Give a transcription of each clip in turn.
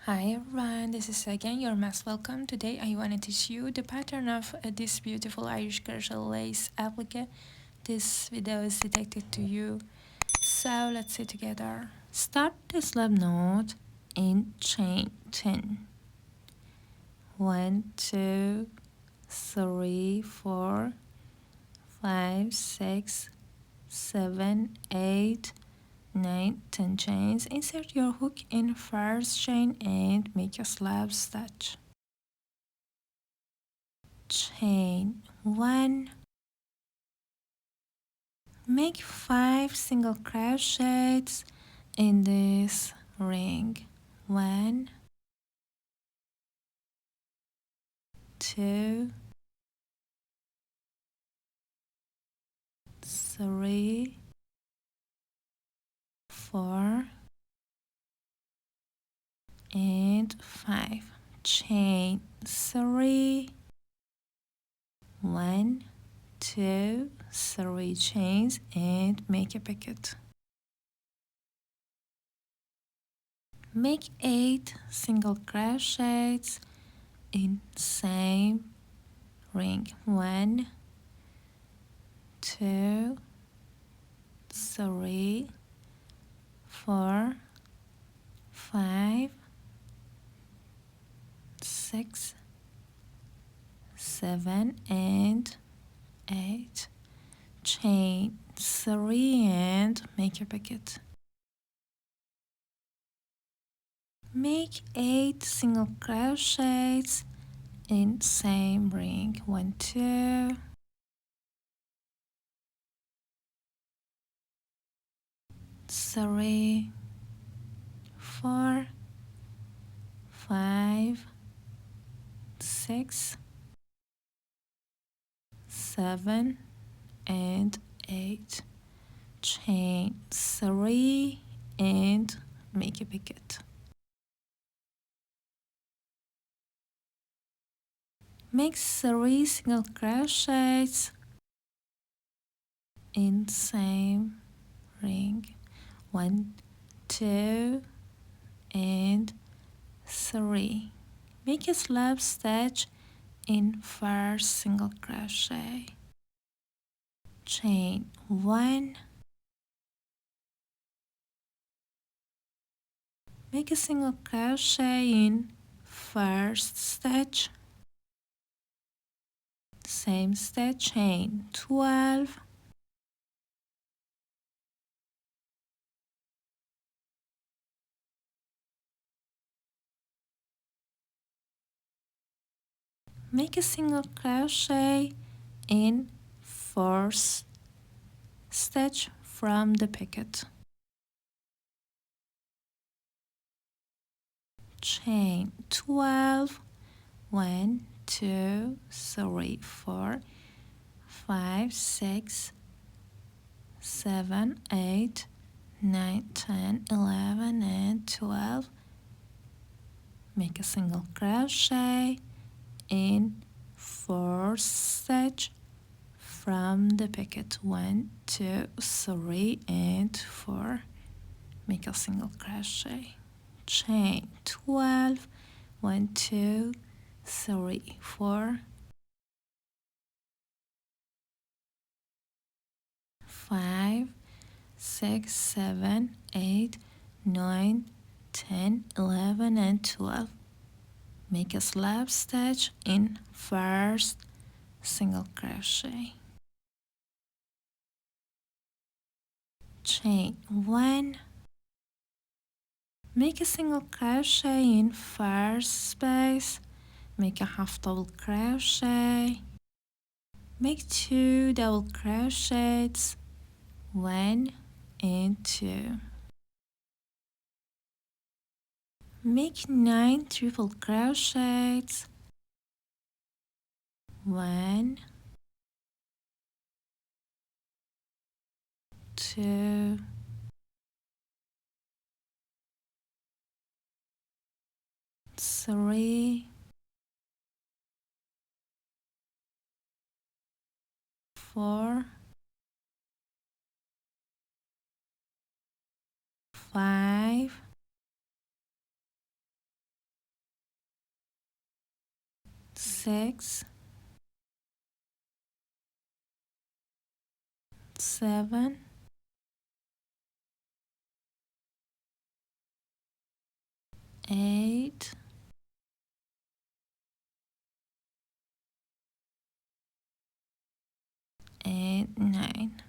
Hi everyone, this is again your most welcome. Today I want to teach you the pattern of this beautiful Irish crochet lace applique. This video is dedicated to you. So let's see together. Start the slip knot in chain 10. 1, 2, 3, 4, 5, 6, 7, 8, 9, 10 chains. Insert your hook in first chain and make a slab stitch. Chain 1, make 5 single crochets in this ring. 1, 2, 3, 4, and 5. Chain 3, 1, 2, 3 chains and make a pocket. Make 8 single crochets in same ring. 1, 2, 3, 4, 5, 6, 7, and 8. Chain 3 and make a pocket. Make 8 single crochets in same ring. 1, 2, 3, 4, 5, 6, 7, and 8. Chain 3 and make a pocket. Make 3 single crochets in same ring. 1, 2, and 3. Make a slab stitch in first single crochet. Chain 1. Make a single crochet in first stitch. Same stitch, chain 12. Make a single crochet in fourth stitch from the pocket. Chain 12. 1, 2, 3, 4, 5, 6, 7, 8, 9, 10, 11, and 12. Make a single crochet in fourth stitch from the pocket. 1, 2, 3, and 4. Make a single crochet. Chain 12. 1, 2, 3, 4, 5, 6, 7, 8, 9, 10, 11, and 12. Make a slab stitch in first single crochet. Chain 1. Make a single crochet in first space. Make a half double crochet. Make 2 double crochets. 1 and 2. Make 9 triple crochets. 1, 2, 3, 4, 5, 6, 7, 8, and 9.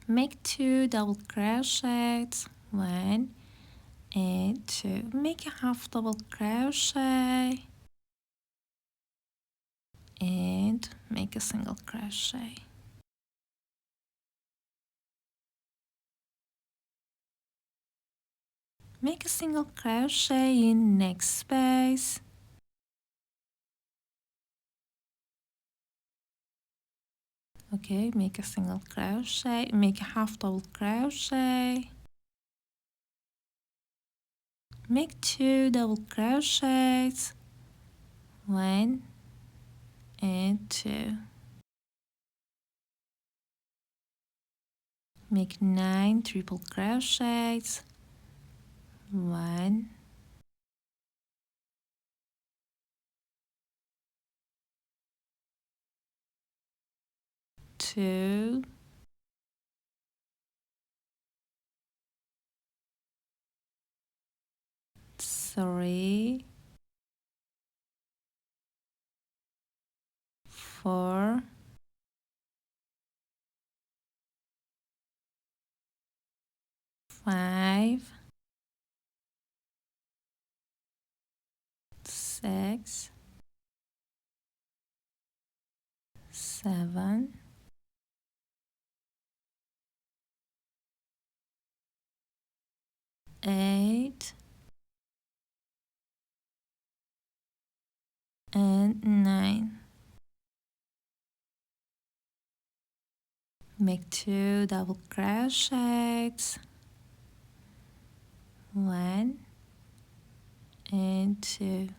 Make 2 double crochets, 1 and 2. Make a half double crochet and make a single crochet. Make a single crochet in next space. Okay, make a single crochet, make a half double crochet, make 2 double crochets, 1 and 2. Make 9 triple crochets, 1, 2, 3, 4, 5, 6, 7, 8, and 9. Make 2 double crochets, 1 and 2.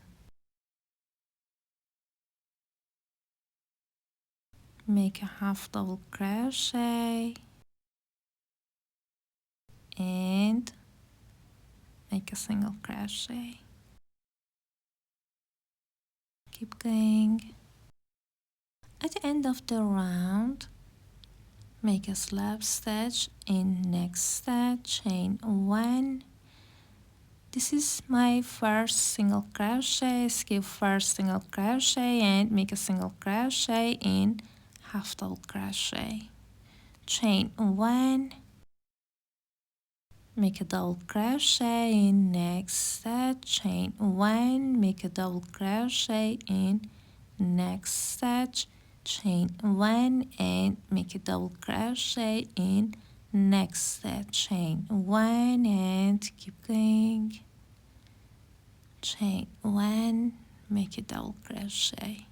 Make a half double crochet and make a single crochet. Keep going. At the end of the round, make a slip stitch in next stitch, chain 1. This is my first single crochet. Skip first single crochet and make a single crochet in half double crochet. Chain 1, make a double crochet in next stitch, chain 1, make a double crochet in next stitch, chain 1 and make a double crochet in next stitch, chain 1 and keep going, chain 1, make a double crochet,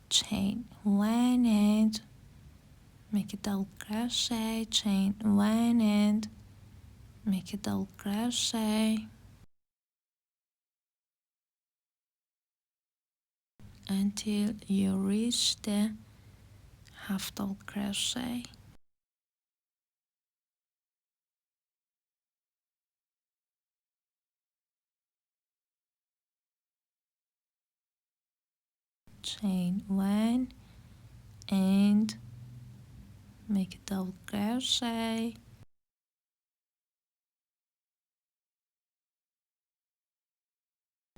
chain 1 and make a double crochet, chain 1 and make a double crochet until you reach the half double crochet. Chain 1 and make a double crochet,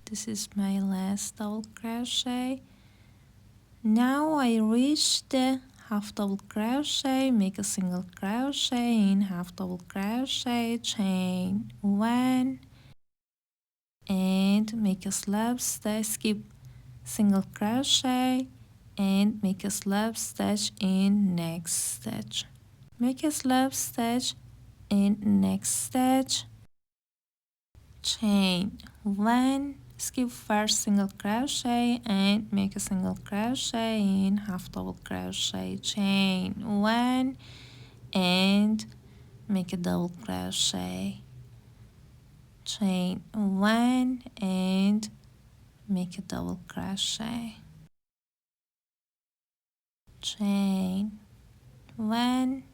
this is my last double crochet. Now I reach the half double crochet, make a single crochet in half double crochet, chain 1 and make a slip stitch, skip single crochet and make a slip stitch in next stitch. Make a slip stitch in next stitch, chain 1, skip first single crochet and make a single crochet in half double crochet, chain 1 and make a double crochet, chain 1 and make a double crochet, chain 1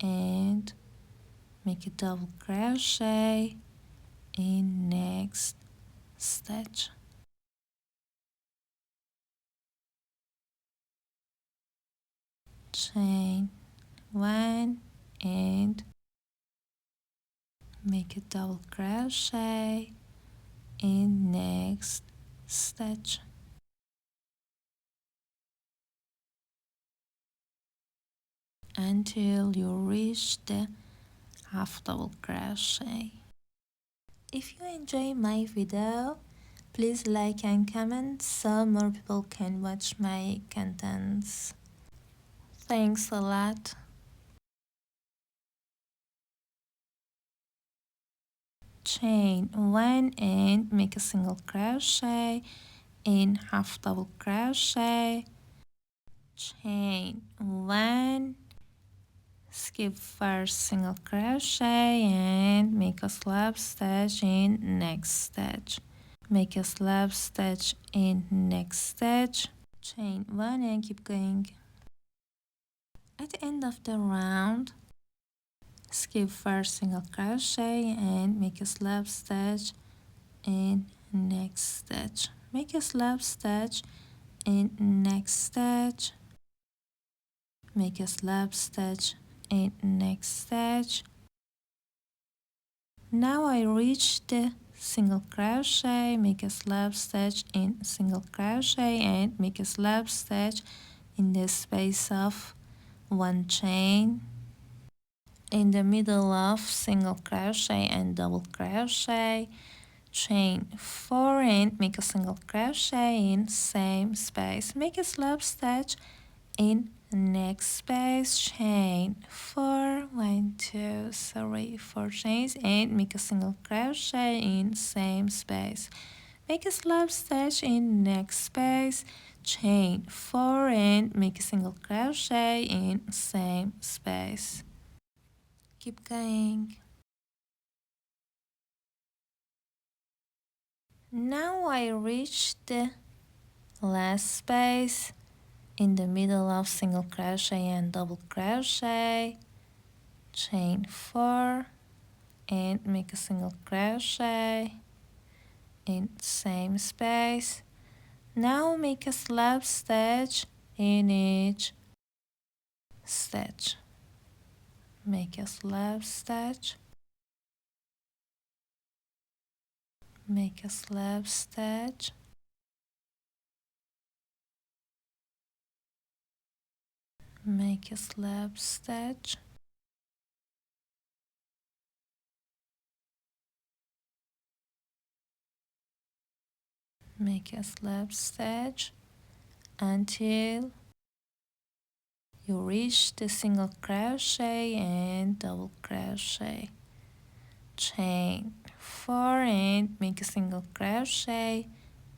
and make a double crochet, in next stitch. Chain 1 and make a double crochet in next stitch until you reach the half double crochet. If you enjoy my video, please like and comment so more people can watch my contents. Thanks a lot. Chain 1 and make a single crochet in half double crochet, chain 1, skip first single crochet and make a slip stitch in next stitch, make a slip stitch in next stitch, chain 1 and keep going. At the end of the round, skip first single crochet and make a slip stitch in next stitch, make a slip stitch in next stitch, make a slip stitch in next stitch. Now I reach the single crochet, make a slip stitch in single crochet and make a slip stitch in the space of one chain in the middle of single crochet and double crochet, chain 4 and make a single crochet in same space, make a slip stitch in next space, chain 4, 1 2 3 4 chains and make a single crochet in same space, make a slip stitch in next space, chain 4 and make a single crochet in same space. Keep going. Now I reach the last space in the middle of single crochet and double crochet, chain 4 and make a single crochet in same space. Now make a slip stitch in each stitch, make a slip stitch, make a slip stitch, make a slip stitch, make a slip stitch until you reach the single crochet and double crochet, chain 4 and make a single crochet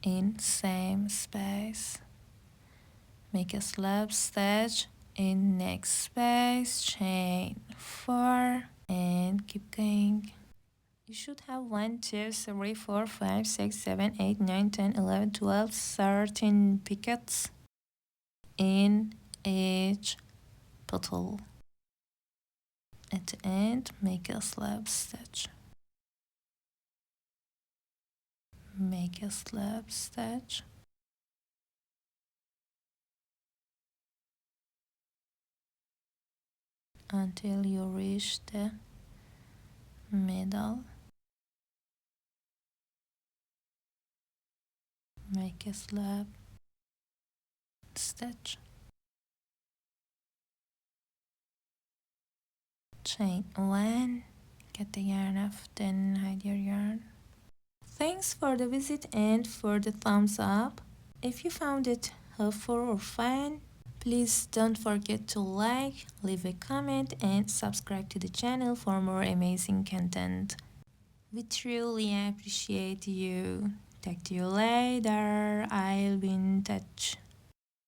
in same space, make a slip stitch in next space, chain 4 and keep going. You should have 1 2 3 4 5 6 7 8 9 10 11 12 13 pickets in each petal. At the end, make a slip stitch, make a slip stitch, until you reach the middle, make a slip stitch, chain 1, get the yarn off, then hide your yarn. Thanks for the visit and for the thumbs up. If you found it helpful or fun, please don't forget to like, leave a comment and subscribe to the channel for more amazing content. We truly appreciate you. Talk to you later. I'll be in touch.